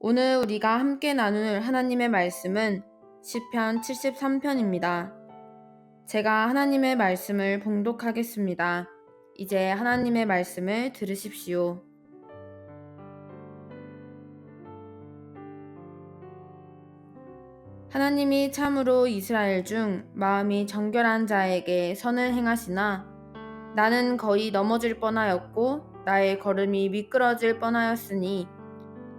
오늘 우리가 함께 나눌 하나님의 말씀은 시편 73편입니다. 제가 하나님의 말씀을 봉독하겠습니다. 이제 하나님의 말씀을 들으십시오. 하나님이 참으로 이스라엘 중 마음이 정결한 자에게 선을 행하시나 나는 거의 넘어질 뻔하였고 나의 걸음이 미끄러질 뻔하였으니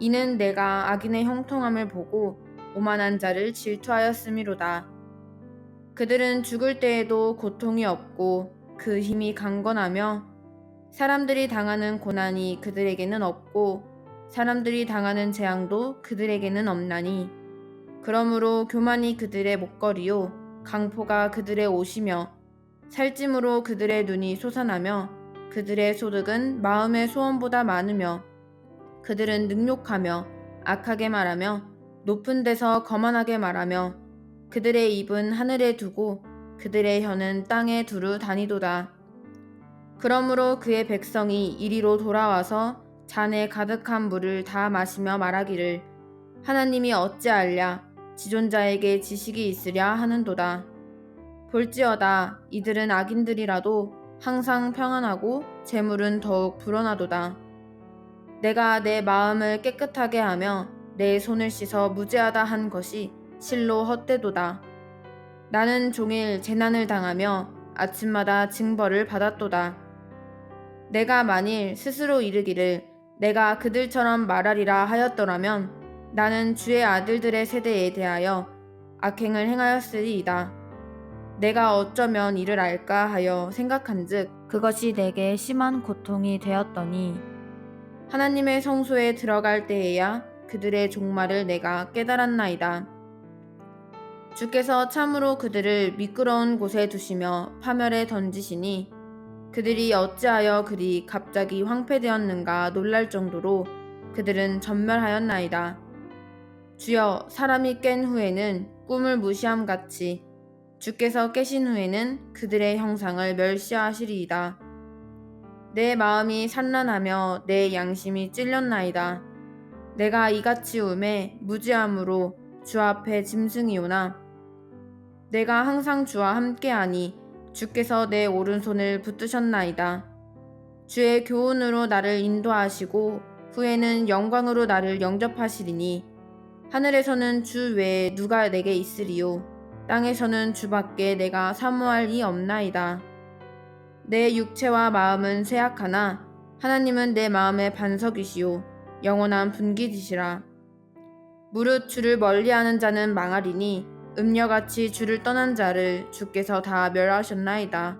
이는 내가 악인의 형통함을 보고 오만한 자를 질투하였음이로다. 그들은 죽을 때에도 고통이 없고 그 힘이 강건하며 사람들이 당하는 고난이 그들에게는 없고 사람들이 당하는 재앙도 그들에게는 없나니 그러므로 교만이 그들의 목걸이요 강포가 그들의 옷이며 살찜으로 그들의 눈이 솟아나며 그들의 소득은 마음의 소원보다 많으며 그들은 능욕하며 악하게 말하며 높은 데서 거만하게 말하며 그들의 입은 하늘에 두고 그들의 혀는 땅에 두루 다니도다. 그러므로 그의 백성이 이리로 돌아와서 잔에 가득한 물을 다 마시며 말하기를 하나님이 어찌하랴 지존자에게 지식이 있으랴 하는도다. 볼지어다 이들은 악인들이라도 항상 평안하고 재물은 더욱 불어나도다. 내가 내 마음을 깨끗하게 하며 내 손을 씻어 무죄하다 한 것이 실로 헛되도다. 나는 종일 재난을 당하며 아침마다 징벌을 받았도다. 내가 만일 스스로 이르기를 내가 그들처럼 말하리라 하였더라면 나는 주의 아들들의 세대에 대하여 악행을 행하였으리이다. 내가 어쩌면 이를 알까 하여 생각한즉 그것이 내게 심한 고통이 되었더니 하나님의 성소에 들어갈 때에야 그들의 종말을 내가 깨달았나이다. 주께서 참으로 그들을 미끄러운 곳에 두시며 파멸에 던지시니 그들이 어찌하여 그리 갑자기 황폐되었는가 놀랄 정도로 그들은 전멸하였나이다. 주여 사람이 깬 후에는 꿈을 무시함같이 주께서 깨신 후에는 그들의 형상을 멸시하시리이다. 내 마음이 산란하며 내 양심이 찔렸나이다. 내가 이같이 울매 무지함으로 주 앞에 짐승이오나 내가 항상 주와 함께하니 주께서 내 오른손을 붙드셨나이다. 주의 교훈으로 나를 인도하시고 후에는 영광으로 나를 영접하시리니 하늘에서는 주 외에 누가 내게 있으리요 땅에서는 주밖에 내가 사모할 이 없나이다. 내 육체와 마음은 쇠약하나 하나님은 내 마음의 반석이시요 영원한 분기지시라. 무릇 주를 멀리하는 자는 망하리니 음녀같이 주를 떠난 자를 주께서 다 멸하셨나이다.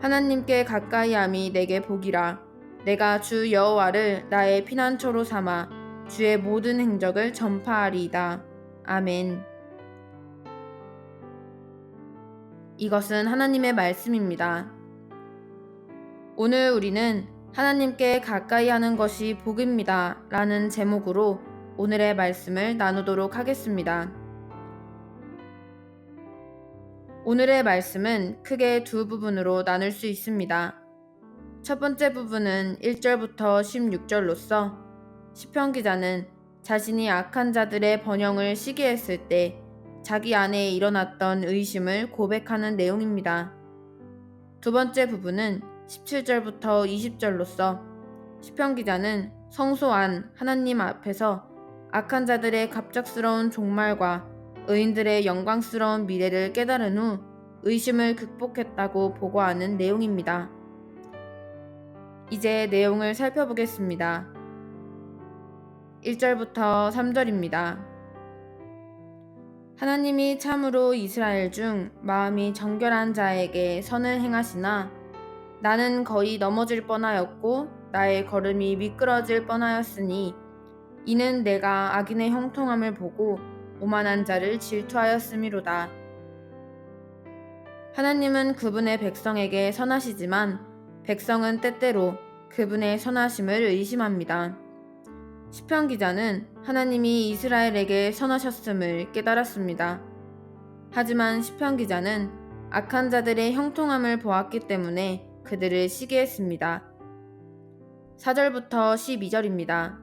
하나님께 가까이함이 내게 복이라. 내가 주 여호와를 나의 피난처로 삼아 주의 모든 행적을 전파하리이다. 아멘. 이것은 하나님의 말씀입니다. 오늘 우리는 하나님께 가까이 하는 것이 복입니다 라는 제목으로 오늘의 말씀을 나누도록 하겠습니다. 오늘의 말씀은 크게 두 부분으로 나눌 수 있습니다. 첫 번째 부분은 1절부터 16절로서 시편 기자는 자신이 악한 자들의 번영을 시기했을 때 자기 안에 일어났던 의심을 고백하는 내용입니다. 두 번째 부분은 17절부터 20절로서 시편 기자는 성소 안 하나님 앞에서 악한 자들의 갑작스러운 종말과 의인들의 영광스러운 미래를 깨달은 후 의심을 극복했다고 보고하는 내용입니다. 이제 내용을 살펴보겠습니다. 1절부터 3절입니다. 하나님이 참으로 이스라엘 중 마음이 정결한 자에게 선을 행하시나 나는 거의 넘어질 뻔하였고 나의 걸음이 미끄러질 뻔하였으니 이는 내가 악인의 형통함을 보고 오만한 자를 질투하였음이로다. 하나님은 그분의 백성에게 선하시지만 백성은 때때로 그분의 선하심을 의심합니다. 시편 기자는 하나님이 이스라엘에게 선하셨음을 깨달았습니다. 하지만 시편 기자는 악한 자들의 형통함을 보았기 때문에 그들을 시기했습니다. 4절부터 12절입니다.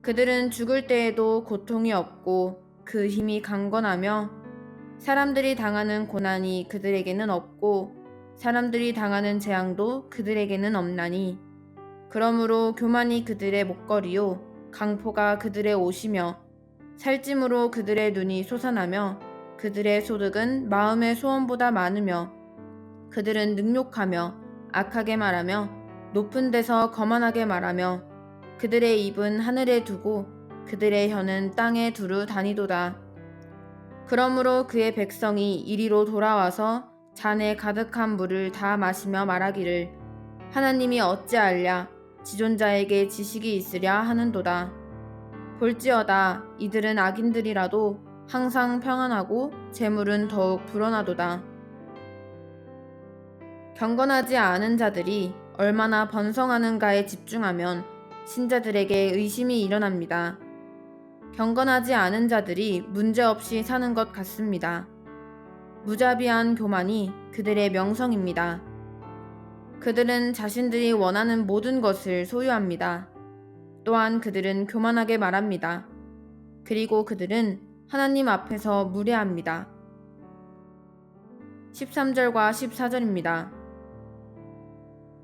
그들은 죽을 때에도 고통이 없고 그 힘이 강건하며 사람들이 당하는 고난이 그들에게는 없고 사람들이 당하는 재앙도 그들에게는 없나니 그러므로 교만이 그들의 목걸이요 강포가 그들의 옷이며 살찜으로 그들의 눈이 솟아나며 그들의 소득은 마음의 소원보다 많으며 그들은 능욕하며 악하게 말하며 높은 데서 거만하게 말하며 그들의 입은 하늘에 두고 그들의 혀는 땅에 두루 다니도다. 그러므로 그의 백성이 이리로 돌아와서 잔에 가득한 물을 다 마시며 말하기를 하나님이 어찌하랴 지존자에게 지식이 있으랴 하는도다. 볼지어다 이들은 악인들이라도 항상 평안하고 재물은 더욱 불어나도다. 경건하지 않은 자들이 얼마나 번성하는가에 집중하면 신자들에게 의심이 일어납니다. 경건하지 않은 자들이 문제없이 사는 것 같습니다. 무자비한 교만이 그들의 명성입니다. 그들은 자신들이 원하는 모든 것을 소유합니다. 또한 그들은 교만하게 말합니다. 그리고 그들은 하나님 앞에서 무례합니다. 13절과 14절입니다.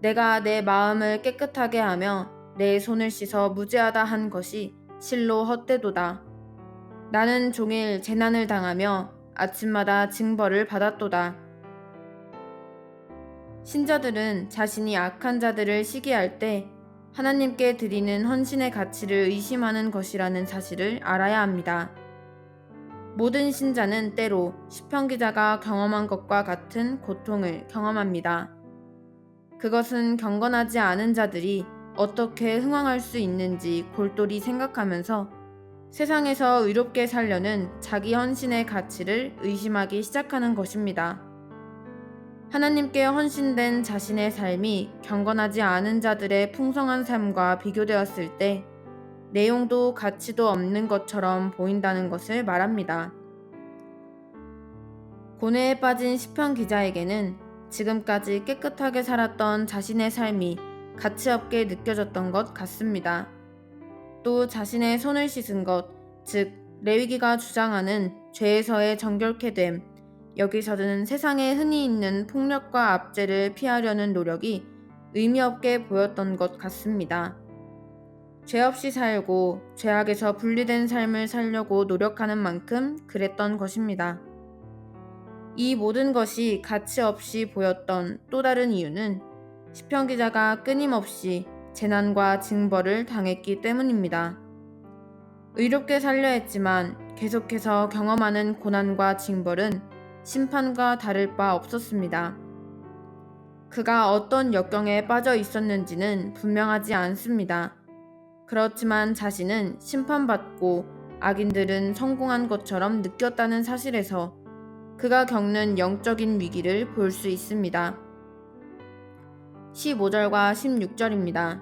내가 내 마음을 깨끗하게 하며 내 손을 씻어 무죄하다 한 것이 실로 헛되도다. 나는 종일 재난을 당하며 아침마다 징벌을 받았도다. 신자들은 자신이 악한 자들을 시기할 때 하나님께 드리는 헌신의 가치를 의심하는 것이라는 사실을 알아야 합니다. 모든 신자는 때로 시편 기자가 경험한 것과 같은 고통을 경험합니다. 그것은 경건하지 않은 자들이 어떻게 흥왕할 수 있는지 골똘히 생각하면서 세상에서 의롭게 살려는 자기 헌신의 가치를 의심하기 시작하는 것입니다. 하나님께 헌신된 자신의 삶이 경건하지 않은 자들의 풍성한 삶과 비교되었을 때 내용도 가치도 없는 것처럼 보인다는 것을 말합니다. 고뇌에 빠진 시편 기자에게는 지금까지 깨끗하게 살았던 자신의 삶이 가치없게 느껴졌던 것 같습니다. 또 자신의 손을 씻은 것, 즉 레위기가 주장하는 죄에서의 정결케 됨, 여기서는 세상에 흔히 있는 폭력과 압제를 피하려는 노력이 의미 없게 보였던 것 같습니다. 죄 없이 살고 죄악에서 분리된 삶을 살려고 노력하는 만큼 그랬던 것입니다. 이 모든 것이 가치 없이 보였던 또 다른 이유는 시편 기자가 끊임없이 재난과 징벌을 당했기 때문입니다. 의롭게 살려 했지만 계속해서 경험하는 고난과 징벌은 심판과 다를 바 없었습니다. 그가 어떤 역경에 빠져 있었는지는 분명하지 않습니다. 그렇지만 자신은 심판받고 악인들은 성공한 것처럼 느꼈다는 사실에서 그가 겪는 영적인 위기를 볼 수 있습니다. 15절과 16절입니다.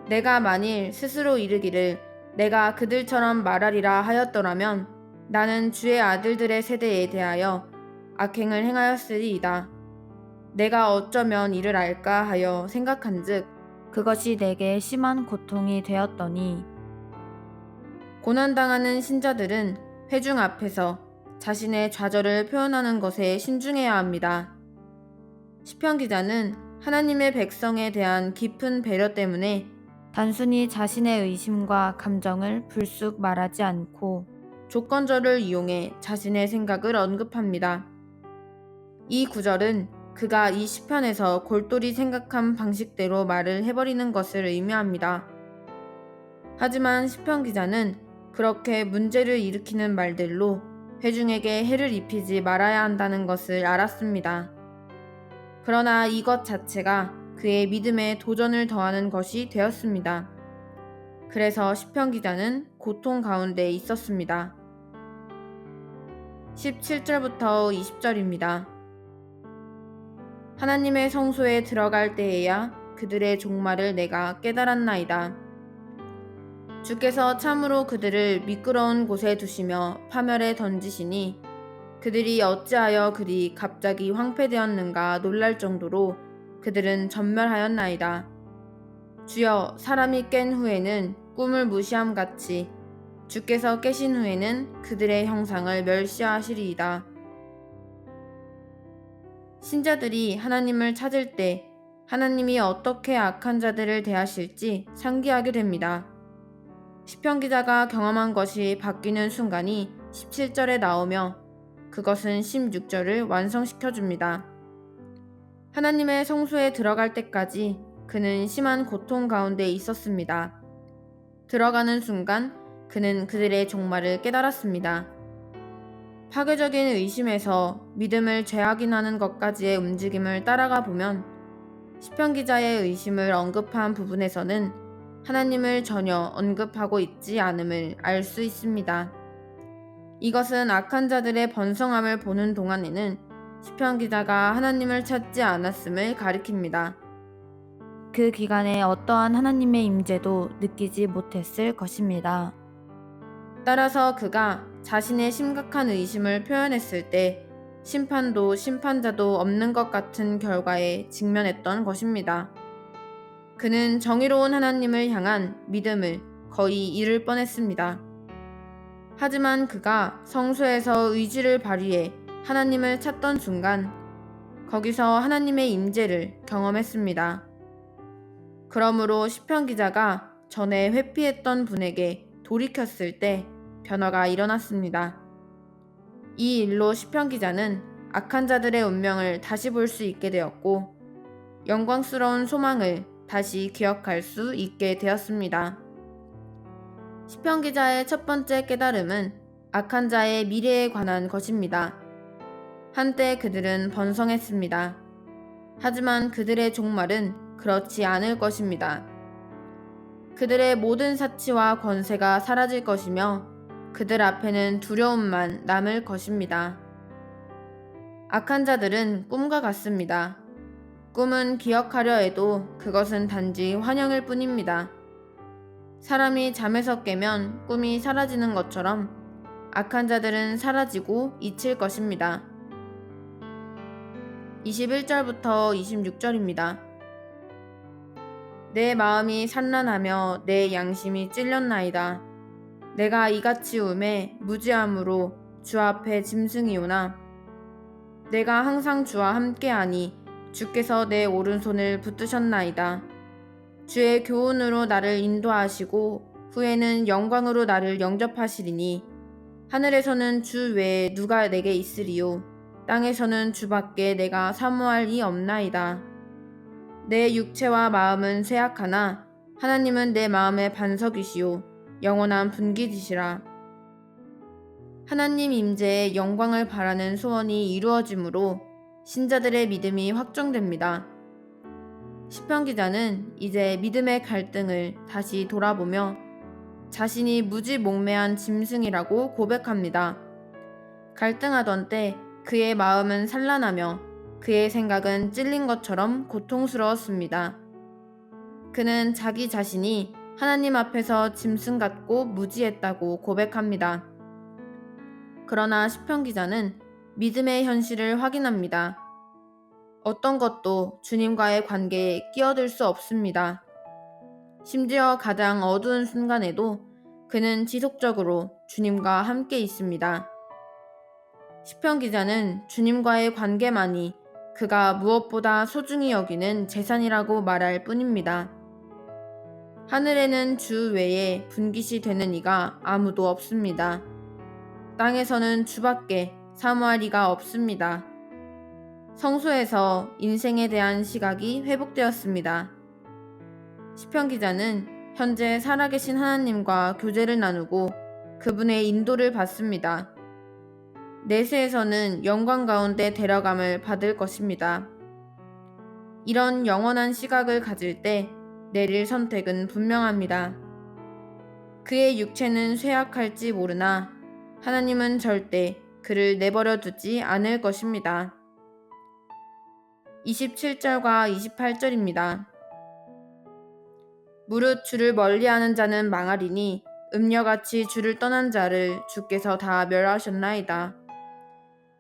내가 만일 스스로 이르기를 내가 그들처럼 말하리라 하였더라면 나는 주의 아들들의 세대에 대하여 악행을 행하였으리이다. 내가 어쩌면 이를 알까 하여 생각한즉 그것이 내게 심한 고통이 되었더니. 고난당하는 신자들은 회중 앞에서 자신의 좌절을 표현하는 것에 신중해야 합니다. 시편 기자는 하나님의 백성에 대한 깊은 배려 때문에 단순히 자신의 의심과 감정을 불쑥 말하지 않고 조건절을 이용해 자신의 생각을 언급합니다. 이 구절은 그가 이 시편에서 골똘히 생각한 방식대로 말을 해버리는 것을 의미합니다. 하지만 시편 기자는 그렇게 문제를 일으키는 말들로 회중에게 해를 입히지 말아야 한다는 것을 알았습니다. 그러나 이것 자체가 그의 믿음에 도전을 더하는 것이 되었습니다. 그래서 시편 기자는 고통 가운데 있었습니다. 17절부터 20절입니다. 하나님의 성소에 들어갈 때에야 그들의 종말을 내가 깨달았나이다. 주께서 참으로 그들을 미끄러운 곳에 두시며 파멸에 던지시니 그들이 어찌하여 그리 갑자기 황폐되었는가 놀랄 정도로 그들은 전멸하였나이다. 주여, 사람이 깬 후에는 꿈을 무시함 같이 주께서 깨신 후에는 그들의 형상을 멸시하시리이다. 신자들이 하나님을 찾을 때 하나님이 어떻게 악한 자들을 대하실지 상기하게 됩니다. 시편 기자가 경험한 것이 바뀌는 순간이 17절에 나오며 그것은 16절을 완성시켜 줍니다. 하나님의 성소에 들어갈 때까지 그는 심한 고통 가운데 있었습니다. 들어가는 순간 그는 그들의 종말을 깨달았습니다. 파괴적인 의심에서 믿음을 재확인하는 것까지의 움직임을 따라가 보면 시편 기자의 의심을 언급한 부분에서는 하나님을 전혀 언급하고 있지 않음을 알 수 있습니다. 이것은 악한 자들의 번성함을 보는 동안에는 시편 기자가 하나님을 찾지 않았음을 가리킵니다. 그 기간에 어떠한 하나님의 임재도 느끼지 못했을 것입니다. 따라서 그가 자신의 심각한 의심을 표현했을 때 심판도 심판자도 없는 것 같은 결과에 직면했던 것입니다. 그는 정의로운 하나님을 향한 믿음을 거의 잃을 뻔했습니다. 하지만 그가 성소에서 의지를 발휘해 하나님을 찾던 순간 거기서 하나님의 임재를 경험했습니다. 그러므로 시편 기자가 전에 회피했던 분에게 돌이켰을 때 변화가 일어났습니다. 이 일로 시편 기자는 악한 자들의 운명을 다시 볼 수 있게 되었고 영광스러운 소망을 다시 기억할 수 있게 되었습니다. 시편 기자의 첫 번째 깨달음은 악한 자의 미래에 관한 것입니다. 한때 그들은 번성했습니다. 하지만 그들의 종말은 그렇지 않을 것입니다. 그들의 모든 사치와 권세가 사라질 것이며 그들 앞에는 두려움만 남을 것입니다. 악한 자들은 꿈과 같습니다. 꿈은 기억하려 해도 그것은 단지 환영일 뿐입니다. 사람이 잠에서 깨면 꿈이 사라지는 것처럼 악한 자들은 사라지고 잊힐 것입니다. 21절부터 26절입니다. 내 마음이 산란하며 내 양심이 찔렸나이다. 내가 이같이 울매 무지함으로 주 앞에 짐승이오나 내가 항상 주와 함께하니 주께서 내 오른손을 붙드셨나이다. 주의 교훈으로 나를 인도하시고 후에는 영광으로 나를 영접하시리니 하늘에서는 주 외에 누가 내게 있으리요 땅에서는 주밖에 내가 사모할 이 없나이다. 내 육체와 마음은 쇠약하나 하나님은 내 마음의 반석이시요 영원한 분기지시라. 하나님 임재의 영광을 바라는 소원이 이루어지므로 신자들의 믿음이 확정됩니다. 시편 기자는 이제 믿음의 갈등을 다시 돌아보며 자신이 무지몽매한 짐승이라고 고백합니다. 갈등하던 때 그의 마음은 산란하며 그의 생각은 찔린 것처럼 고통스러웠습니다. 그는 자기 자신이 하나님 앞에서 짐승 같고 무지했다고 고백합니다. 그러나 시편 기자는 믿음의 현실을 확인합니다. 어떤 것도 주님과의 관계에 끼어들 수 없습니다. 심지어 가장 어두운 순간에도 그는 지속적으로 주님과 함께 있습니다. 시편 기자는 주님과의 관계만이 그가 무엇보다 소중히 여기는 재산이라고 말할 뿐입니다. 하늘에는 주 외에 분깃이 되는 이가 아무도 없습니다. 땅에서는 주밖에 사모할 이가 없습니다. 성소에서 인생에 대한 시각이 회복되었습니다. 시편 기자는 현재 살아계신 하나님과 교제를 나누고 그분의 인도를 받습니다. 내세에서는 영광 가운데 데려감을 받을 것입니다. 이런 영원한 시각을 가질 때 내릴 선택은 분명합니다. 그의 육체는 쇠약할지 모르나 하나님은 절대 그를 내버려 두지 않을 것입니다. 27절과 28절입니다. 무릇 주를 멀리하는 자는 망하리니 음녀같이 주를 떠난 자를 주께서 다 멸하셨나이다.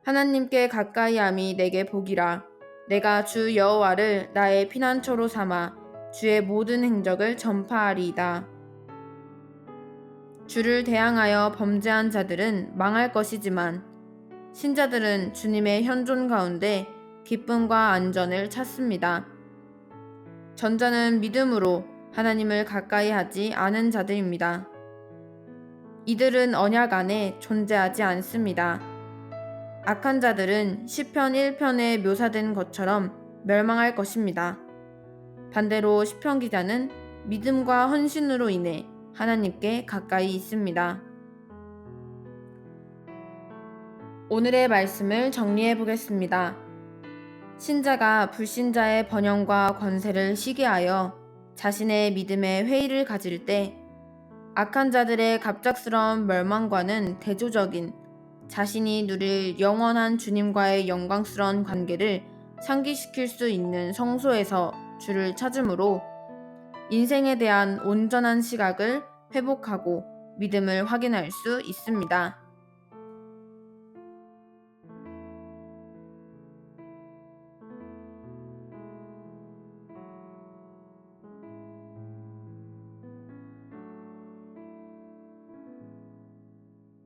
하나님께 가까이함이 내게 복이라. 내가 주 여호와를 나의 피난처로 삼아 주의 모든 행적을 전파하리이다. 주를 대항하여 범죄한 자들은 망할 것이지만 신자들은 주님의 현존 가운데 기쁨과 안전을 찾습니다. 전자는 믿음으로 하나님을 가까이 하지 않은 자들입니다. 이들은 언약 안에 존재하지 않습니다. 악한 자들은 시편 1편에 묘사된 것처럼 멸망할 것입니다. 반대로 시편 기자는 믿음과 헌신으로 인해 하나님께 가까이 있습니다. 오늘의 말씀을 정리해 보겠습니다. 신자가 불신자의 번영과 권세를 시기하여 자신의 믿음에 회의를 가질 때 악한 자들의 갑작스러운 멸망과는 대조적인 자신이 누릴 영원한 주님과의 영광스러운 관계를 상기시킬 수 있는 성소에서 주를 찾음으로 인생에 대한 온전한 시각을 회복하고 믿음을 확인할 수 있습니다.